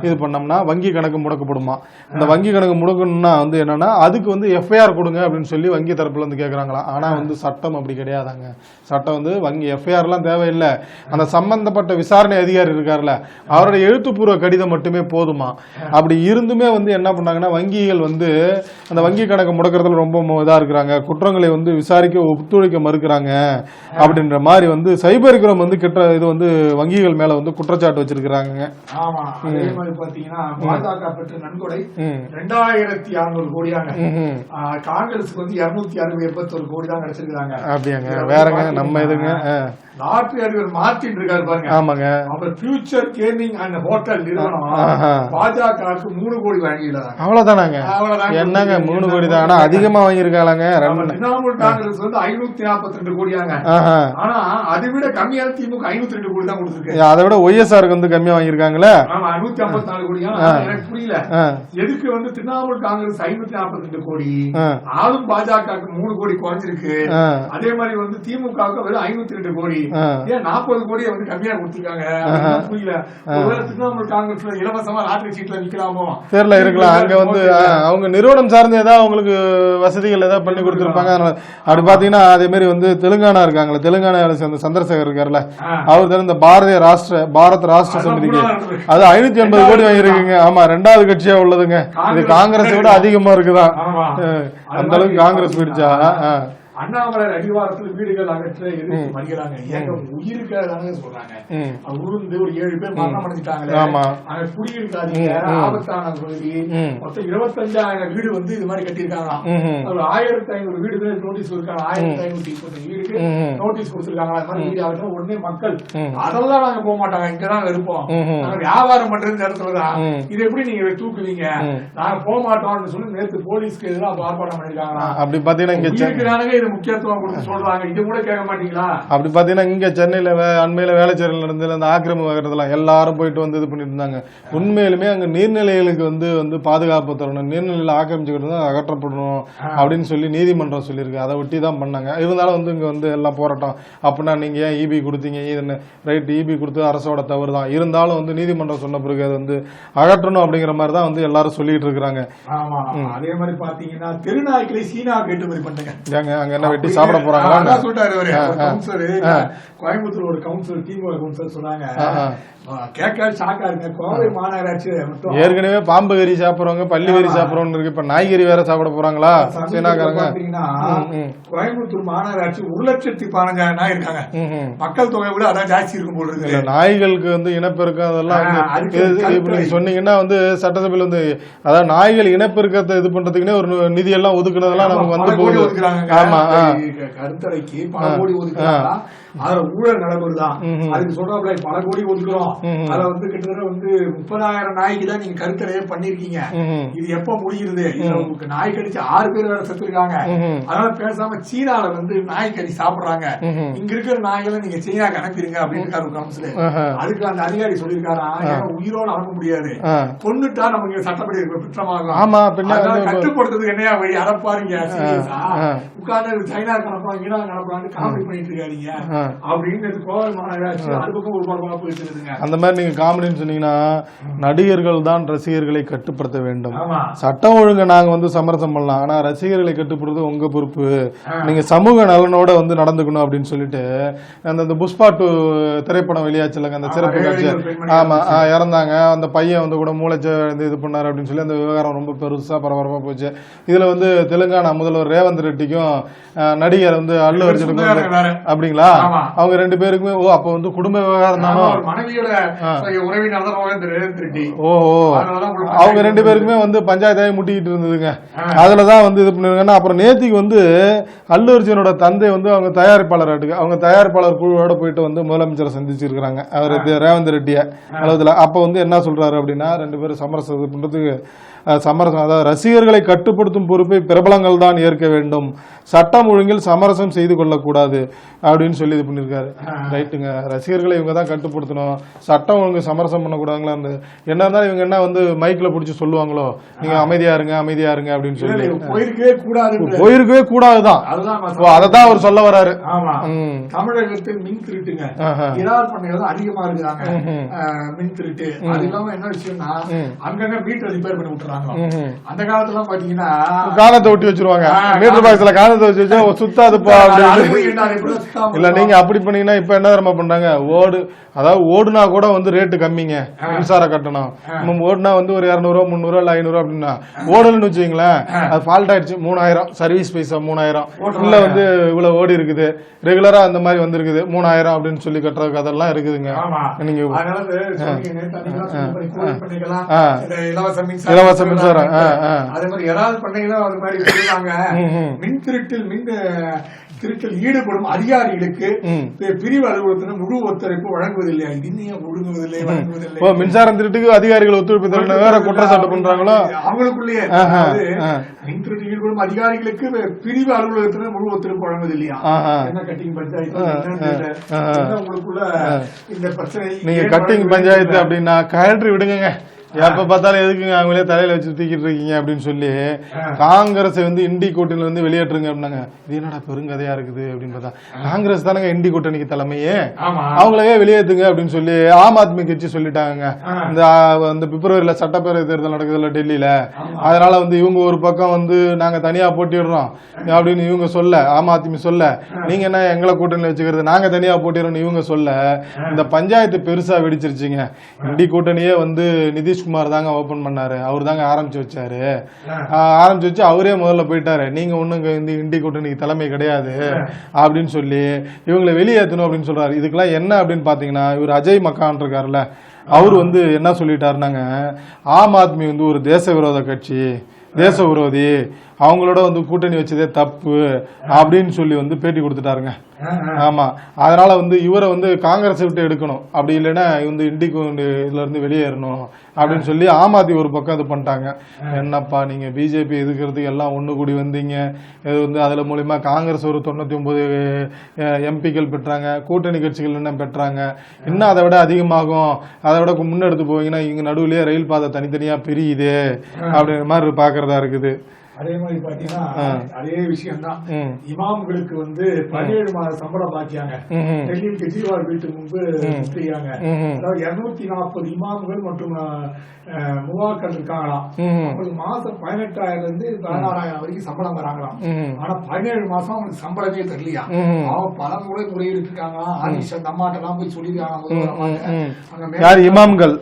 இது பண்ணோம்னா வங்கி கணக்கு முடக்கப்படுமா. இந்த வங்கி கணக்கு முடக்கணும்னா வந்து என்னன்னா அதுக்கு வந்து எஃப்ஐஆர் கொடுங்க அப்படின்னு சொல்லி வங்கி தரப்புல இருந்து கேட்கறாங்களாம். ஆனா வந்து சட்டம் அப்படி கிடையாதாங்க. சட்டம் வந்து வங்கி எஃப்ஐஆர் எல்லாம் தேவையில்லை. அந்த சம்பந்தப்பட்ட விசாரணை அதிகாரி இருக்காருல்ல அவரோட எழுத்துப்பூர்வ கடிதம் மட்டுமே போதுமா. அப்படி இருந்துமே வந்து என்ன பண்ணாங்கன்னா வங்கிகள் வந்து அந்த வங்கி கணக்கு முடக்கிறதுல ரொம்ப இதா இருக்கிறாங்க, குற்றங்களை வந்து விசாரிக்க ஒத்துழைக்க மறுக்கிறாங்க அப்படின்ற மாதிரி வந்து சைபர் கிரைம் வந்து இது வந்து வங்கிகள் மேல வந்து குற்றச்சாட்டு வச்சிருக்கிறாங்க. பாஜக பெற்ற நன்கொடை 2600 கோடியாங்க. காங்கிரஸுக்கு வந்து 261 கோடி தான் கிடைச்சிருக்காங்க. அப்படியாங்க. வேறங்க நம்ம எதுங்க நாட்டு அதிபர் மார்டின் இருக்காரு பாருங்க. ஆமாங்க. அவர் ஃபியூச்சர் கேமிங் அண்ட் ஹோட்டல் நிறுவனம் பாஜகவுக்கு 3 கோடி வாங்கிடுறாங்க. அவ்வளவுதானாங்க. என்னங்க 3 கோடி தான், ஆனா அதிகமா வாங்கியிருக்காங்க. திரிணாமுல் காங்கிரஸ் வந்து 542 கோடியாங்க. ஆனா அதை விட கம்மியான திமுக 502 கோடி தான் கொடுத்திருக்கு. அதை விட ஒய்எஸ்ஆருக்கு வந்து கம்மியா வாங்கியிருக்காங்களே. ஆமா 554 கோடியா. எனக்கு புரியல எதுக்கு வந்து திரிணாமுல் காங்கிரஸ் 542 கோடி, ஆளும் பாஜகவுக்கு 3 கோடி குறைஞ்சிருக்கு. அதே மாதிரி வந்து திமுகவுக்கு வெறும் 502 கோடி, ஏன் 40 கோடியை வந்து கம்மியா கொடுத்திருக்காங்க புரியல. திரிணாமுல் காங்கிரஸ்ல இலவசமா லாட்டரி சீட்ல விற்கலாமோ தெரியல, இருக்கலாம். அங்க வந்து அவங்க நிறுவனம் சார்ந்து ஏதாவது அவங்களுக்கு வசதிகள் ஏதாவது பண்ணி கொடுத்திருப்பாங்க. அப்படி பாத்தீங்கன்னா அதே மாதிரி வந்து தெலுங்கானா இருக்காங்களா, தெலுங்கானாவில சேர்ந்த சந்திரசேகர் இருக்காருல்ல அவர் இந்த பாரத் ராஷ்டிர சமிதிக்கு அது 580 கோடி வாங்கிருக்குங்க. ஆமா, 2வது கட்சியா உள்ளதுங்க. இது காங்கிரஸை விட அதிகமா இருக்குதான். அந்த அளவுக்கு காங்கிரஸ் பிடிச்சா. அண்ணாமலை அடிவாரத்தில் வீடுகள் அகற்ற எதிர்த்து மறிக்கிறாங்க. ஏங்க உயிருக்காக சொல்றாங்க. உருந்து ஒரு 7 பேர் மரணம் அடைஞ்சிட்டாங்களே, அங்க குடியிருக்காதீங்க, ஆபத்தான பகுதி. மொத்தம் 25,000 வீடு வந்து இது மாதிரி கட்டியிருக்காங்களாம். ஒரு 1500 வீடு நோட்டீஸ் கொடுக்காங்க. 1530 வீடுக்கு நோட்டீஸ் கொடுத்திருக்காங்க. அது மாதிரி வீடு ஆகட்டும். உடனே மக்கள் அதெல்லாம் நாங்க போக மாட்டாங்க, இங்கதான் இருப்போம், நாங்க வியாபாரம் பண்றது இடத்துலதான், இது எப்படி நீங்க தூக்குவீங்க, நாங்க போக மாட்டோம்னு சொல்லி நேற்று போலீஸ்க்கு எதிராக ஆர்ப்பாட்டம் பண்ணிருக்காங்க. அப்படி பாத்தீங்கன்னா முக்கியத்துவம் கொடுத்து சொல்றாங்க. இது கூட கேட்க மாட்டீங்களா? அப்படி பாத்தீங்கன்னா இங்க சென்னையில அண்மையில வேலைச்சேரியில் நடந்த அந்த ஆக்கிரமிப்பு வகைறதுலாம் எல்லாரும் போயிட்டு வந்து இது பண்ணிட்டு இருந்தாங்க. உண்மையிலுமே அங்க நீர்நிலைகளுக்கு வந்து பாதுகாப்பு தரணும், நீர்நிலையில ஆக்கிரமிச்சுக்கிட்டு அகற்றப்படணும் அப்படின்னு சொல்லி நீதிமன்றம் சொல்லியிருக்கு. அதை ஒட்டி தான் பண்ணாங்க. இருந்தாலும் வந்து இங்க வந்து எல்லாம் போராட்டம். அப்படின்னா நீங்க ஏன் இபி கொடுத்தீங்க, இது ரைட், இபி கொடுத்து அரசோட தவறு தான். இருந்தாலும் வந்து நீதிமன்றம் சொன்ன பிறகு அது வந்து அகற்றணும் அப்படிங்கிற மாதிரி தான் வந்து எல்லாரும் சொல்லிட்டு இருக்கிறாங்க. ஆமா, அதே மாதிரி பாத்தீங்கன்னா தெருநாய்க்களை சீனா ஏற்றுமதி பண்ணுங்க. என்ன வெட்டி சாப்பிட போறாங்களா சொல்லிட்டாரு. கோயம்புத்தூர் ஒரு கவுன்சிலர், திமுக கவுன்சிலர் சொன்னாங்க, கேட்க ஷாக்கா இருக்கு. கோவை மாநகராட்சி ஏற்கனவே பாம்பு கறி சாப்பிடுறவங்க, பள்ளி கறி சாப்பிடுறவங்க இருக்கு, இப்ப நாய்கறி வேற சாப்பிட போறாங்களா சீனாக்காரங்க? கோயம்புத்தூர் மாநகராட்சி 1,00,000 நாய் இருக்காங்க. மக்கள் தொகை விட அதான் ஜாஸ்தி இருக்கும் போல இருக்கு. நாய்களுக்கு வந்து இனப்பெருக்கம் அதெல்லாம் சொன்னீங்கன்னா வந்து சட்டசபையில் வந்து அதாவது நாய்கள் இனப்பெருக்கத்தை இது பண்றதுக்குன்னே ஒரு நிதி எல்லாம் ஒதுக்குனதெல்லாம் நமக்கு வந்து போகுது. ஆமா, கருத்தடைக்கு பல கோடி ஒதுக்குறாங்களா, அதுல ஊழல் நடைபெறுதான். அதுக்கு சொல்றாப்ல பல கோடி ஒதுக்குறோம், அதுல வந்து கிட்டத்தட்ட வந்து 30,000 நாய்க்கு தான் நீங்க கருத்தடையே பண்ணிருக்கீங்க, இது எப்ப முடிகிறது? உங்களுக்கு நாய் கடிச்சு 6 பேர் வேற செத்துருக்காங்க, அதனால பேசாம சீனால வந்து நாய் கறி சாப்பிடுறாங்க, இங்க இருக்கிற நாய்களை நீங்க சீனாக்கு அனுப்பிடுங்க அப்படின்னு கவுன்சிலர். அதுக்கு அந்த அதிகாரி சொல்லியிருக்காரா, உயிரோட அனுப்ப முடியாது, கொன்னுட்டா நமக்கு சட்டப்படி குற்றமாகலாம், கட்டுப்படுத்துறதுக்கு என்னையா வழி, அதை பாருங்க உட்கார்ந்து சைனாக்கு அனுப்பலாம் ஈரானுக்கு அனுப்பலாம்னு காமெடி பண்ணிட்டு இருக்காதீங்க அப்படின்னு கோவில் மாநகராட்சி அதுக்கும் ஒரு படமா போயிட்டு இருக்குதுங்க. அந்த மாதிரி நீங்க காமெடின்னு சொன்னீங்கன்னா, நடிகர்கள் தான் ரசிகர்களை கட்டுப்படுத்த வேண்டும், சட்டம் ஒழுங்கு நாங்க வந்து சமரசம் பண்ணலாம், ஆனா ரசிகர்களை கட்டுப்படுறது உங்க பொறுப்பு, நீங்க சமூக நலனோட வந்து நடந்துக்கணும் அப்படின்னு சொல்லிட்டு அந்த புஷ்பா 2 திரைப்படம் வெளியாச்சுலங்க, அந்த சிறப்பு காட்சி, ஆமா இறந்தாங்க, அந்த பையன் வந்து கூட மூளைச்ச இது பண்ணாரு அப்படின்னு சொல்லி அந்த விவகாரம் ரொம்ப பெருசா பரபரப்பா போச்சு. இதுல வந்து தெலுங்கானா முதல்வர் ரேவந்த் ரெட்டிக்கும் நடிகர் வந்து அல்லு அர்ஜுனுக்கும் அப்படிங்களா, அவங்க 2 பேருக்குமே அப்ப வந்து குடும்ப விவகாரம் தானோ, ஓஹோ அவங்க 2 பேருக்குமே வந்து பஞ்சாயத்தாய் முட்டிக்கிட்டு இருந்ததுங்க. அதுலதான் வந்து இது பண்ணிருக்காங்க. அப்புறம் நேத்திக்கு வந்து அல்லு அர்ஜுனோட தந்தை வந்து அவங்க தயாரிப்பாளர் அவங்க தயாரிப்பாளர் குழுவோட போயிட்டு வந்து முதலமைச்சரை சந்திச்சிருக்காங்க, அவர் ரேவந்த் ரெட்டிய அளவுல. அப்ப வந்து என்ன சொல்றாரு அப்படின்னா, 2 பேரும் சமரசம் பண்றதுக்கு சமரசம், அதாவது ரசிகர்களை கட்டுப்படுத்தும் பொறுப்பை பிரபலங்கள் தான் ஏற்க வேண்டும், சட்டம் ஒழுங்கில் சமரசம் செய்து கொள்ளக்கூடாது அப்படின்னு சொல்லி இது பண்ணிருக்காரு. ரைட்டுங்க, ரசிகர்களை இவங்க தான் கட்டுப்படுத்தணும், சட்டம் ஒழுங்கு சமரசம் பண்ணக்கூடாதுங்களா, அந்த என்ன இருந்தாலும் இவங்க என்ன வந்து மைக்ல பிடிச்சி சொல்லுவாங்களோ, நீங்க அமைதியா இருங்க அமைதியா இருங்க அப்படின்னு சொல்லி போயிருக்கவே கூடாதுதான், அததான் அவர் சொல்ல வர்றாரு. தமிழகத்தில் மின் திருட்டுங்க இறால் பண்ணைகள் அதிகமா இருக்கிறாங்க, மின் திருட்டு. அது இல்லாம என்ன விஷயம்னா, அங்கங்க வீட்டை ரிப்பேர் பண்ணி விட்டுறாங்க. அந்த காலத்துல பாத்தீங்கன்னா காலத்தை ஒட்டி வச்சிருவாங்க, மீட்டர் பாக்ஸ்ல காலத்தை வச்சு வச்சா சுத்தாதுப்பா இல்ல. நீங்க அப்படி பண்ணீங்கன்னா இப்ப என்ன தெரியுமா பண்றாங்க, அதாவது ஓடுனா கூட வந்து ரேட்டு கம்மிங்க மின்சார கட்டணம், ஓடுனா வந்து ஒரு 200 300 இல்ல 500 அப்படின்னா, ஓடலன்னு வச்சுங்களேன் அது ஃபால்ட் ஆயிடுச்சு 3000 சர்வீஸ் பைசா 3000 இல்ல வந்து இவ்வளவு ஓடி இருக்குது ரெகுலரா அந்த மாதிரி வந்திருக்குது 3000 அப்படின்னு சொல்லி கட்டுறதுக்கு அதெல்லாம் இருக்குதுங்க. நீங்க இலவச மின்சாரம் அதே மாதிரி ஏதாவது பண்ணீங்கன்னா அது மாதிரி சொல்லுவாங்க. மின் திருட்டில் ஈடுபடும் அதிகாரிகளுக்கு பிரிவு அலுவலகத்தினர் முழு ஒத்துழைப்பு வழங்குவதில்லை. வழங்குவதில்லை மின்சாரம் திருட்டுக்கு அதிகாரிகள் ஒத்துழைப்பு வேற குற்றச்சாட்டு பண்றாங்களோ அவங்களுக்குள்ளேயே மின் திருட்டில் ஈடுபடும் அதிகாரிகளுக்கு பிரிவு அலுவலகத்தினர் முழு ஒத்துழைப்பு வழங்குவதில்லையா? என்ன கட்டிங் பஞ்சாயத்து உங்களுக்குள்ள இந்த பிரச்சனை. நீங்க கட்டிங் பஞ்சாயத்து அப்படின்னா கலெக்டர் விடுங்க, எப்ப பார்த்தாலும் எதுக்குங்க அவங்களே தலையில வச்சு தூக்கிட்டு இருக்கீங்க அப்படின்னு சொல்லி காங்கிரஸ் வந்து இண்டி கூட்டணியில வந்து வெளியேற்றுங்க அப்படின்னாங்க. இது என்னடா பெருங்கதையா இருக்குது அப்படின்னு பார்த்தா, காங்கிரஸ் தானங்க இண்டி கூட்டணிக்கு தலைமையே, அவங்களே வெளியேற்றுங்க அப்படின்னு சொல்லி ஆம் ஆத்மி கட்சி சொல்லிட்டாங்க. இந்த பிப்ரவரியில சட்டப்பேரவை தேர்தல் நடக்குதுல்ல டெல்லியில, அதனால வந்து இவங்க ஒரு பக்கம் வந்து நாங்க தனியா போட்டிடுறோம் அப்படின்னு இவங்க சொல்ல, ஆம் ஆத்மி சொல்ல, நீங்க என்ன எங்களை கூட்டணியில வச்சுக்கிறது, நாங்க தனியா போட்டிடுறோம் இவங்க சொல்ல, இந்த பஞ்சாயத்து பெருசா வெடிச்சிருச்சுங்க. இண்டி கூட்டணியே வந்து நிதிஷ்குமார் தாங்க ஓபன் பண்ணாரு, அவர் தாங்க ஆரம்பிச்சு வச்சாரு, ஆரம்பிச்சு வச்சு அவரே முதல்ல போயிட்டாரு, நீங்க ஒண்ணுங்க இந்த இண்டி கூட்டணிக்கு தலைமை கிடையாது அப்படின்னு சொல்லி இவங்களை வெளியேற்றணும் அப்படின்னு சொல்றாரு. இதுக்கெல்லாம் என்ன அப்படின்னு பாத்தீங்கன்னா, இவர் அஜய் மக்கான் இருக்காருல்ல, அவரு வந்து என்ன சொல்லிட்டாருனாங்க, ஆம் ஆத்மி வந்து ஒரு தேச விரோத கட்சி, தேச விரோதி, அவங்களோட வந்து கூட்டணி வச்சதே தப்பு அப்படின்னு சொல்லி வந்து பேட்டி கொடுத்துட்டாருங்க. ஆமா, அதனால வந்து இவரை வந்து காங்கிரஸ் விட்டு எடுக்கணும், அப்படி இல்லைன்னா வந்து இதுல இருந்து வெளியேறணும் அப்படின்னு சொல்லி ஆம் ஆத்மி ஒரு பக்கம் இது பண்ணிட்டாங்க. என்னப்பா நீங்க பிஜேபி எதுக்கிறதுக்கு எல்லாம் ஒண்ணு கூடி வந்தீங்க, இது வந்து அதுல மூலியமா காங்கிரஸ் ஒரு 99 எம்பிக்கள் பெற்றாங்க, கூட்டணி கட்சிகள் என்ன பெற்றாங்க, இன்னும் அதை விட அதிகமாகும், அதை விட முன்னெடுத்து போவீங்கன்னா இங்க நடுவுலயே ரயில் பாதை தனித்தனியா பிரியுது அப்படிங்கிற மாதிரி பாக்குறதா இருக்குது. அதே மாதிரி பாத்தீங்கன்னா அதே விஷயம் தான், இமாம்களுக்கு வந்து 17 மாத சம்பளம் பாக்கியாங்க. டெல்லியில் கெஜ்ரிவால் வீட்டு முன்பு செய்யாங்க. அதாவது 240 இமாம்கள் மற்றும் முவாக்கள் இருக்காங்களாம். அவங்களுக்கு மாசம் 18,000 இருந்து 16,000 வரைக்கும் சம்பளம் வராங்களாம். ஆனா 17 மாசம் அவங்களுக்கு சம்பளமே தெரியலையா. அவன் பல முறை முறையிட்டு இருக்காங்களாம். ஆதிஷன் அம்மாட்ட எல்லாம் போய் சொல்லிருக்காங்க. இமாம்கள்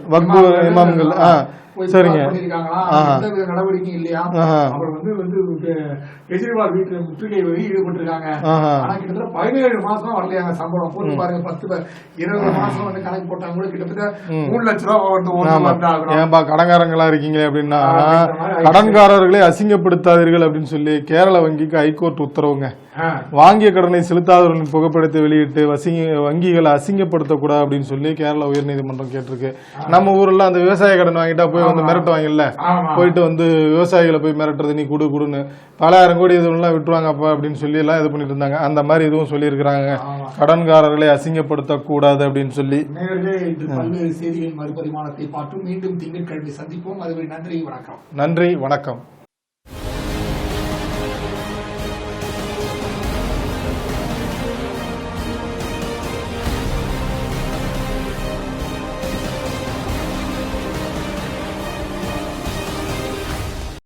சரிங்க. பண்ணிருக்காங்களா, எந்த வித நடவடிக்கையும் இல்லையா. அவர் வந்து கெஜ்ரிவால் வீட்டுல முற்றுகை ஈடுபட்டிருக்காங்க. ஆனா கிட்டத்தட்ட 17 மாசம் வரலையாங்க சம்பளம். போட்டு பாருங்க, 20 மாசம் வந்து கணக்கு போட்டாங்க கூட கிட்டத்தட்ட 3 லட்சம் ரூபாய் வந்து ஏன்பா கடன்காரங்களா இருக்கீங்க அப்படின்னா, கடன்காரர்களை அசிங்கப்படுத்தாதீர்கள் அப்படின்னு சொல்லி கேரள வங்கிக்கு ஹைகோர்ட் உத்தரவுங்க. வாங்கிய கடனை செலுத்தாதவர்களின் புகைப்படத்தை வெளியிட்டு வங்கிகளை அசிங்கப்படுத்தக்கூடாது அப்படின்னு சொல்லி கேரள உயர்நீதிமன்றம் கேட்டிருக்கு. நம்ம ஊர்ல அந்த விவசாய கடன் வாங்கிட்டா போய் வந்து மிரட்டுவாங்கல்ல, போயிட்டு வந்து விவசாயிகளை போய் மிரட்டுறது, நீ கொடுன்னு 10,000 கோடி இதெல்லாம் விட்டுருவாங்க அப்ப அப்படின்னு சொல்லி எல்லாம் இது பண்ணிட்டு இருந்தாங்க. அந்த மாதிரி இதுவும் சொல்லி இருக்கிறாங்க, கடன்காரர்களை அசிங்கப்படுத்த கூடாது அப்படின்னு சொல்லி. பல்வேறு செய்திகளின் மறுபரிமாணத்தை பார்த்து மீண்டும் திங்கட்கிழமை சந்திப்போம். அதுவரை நன்றி, வணக்கம். நன்றி, வணக்கம்.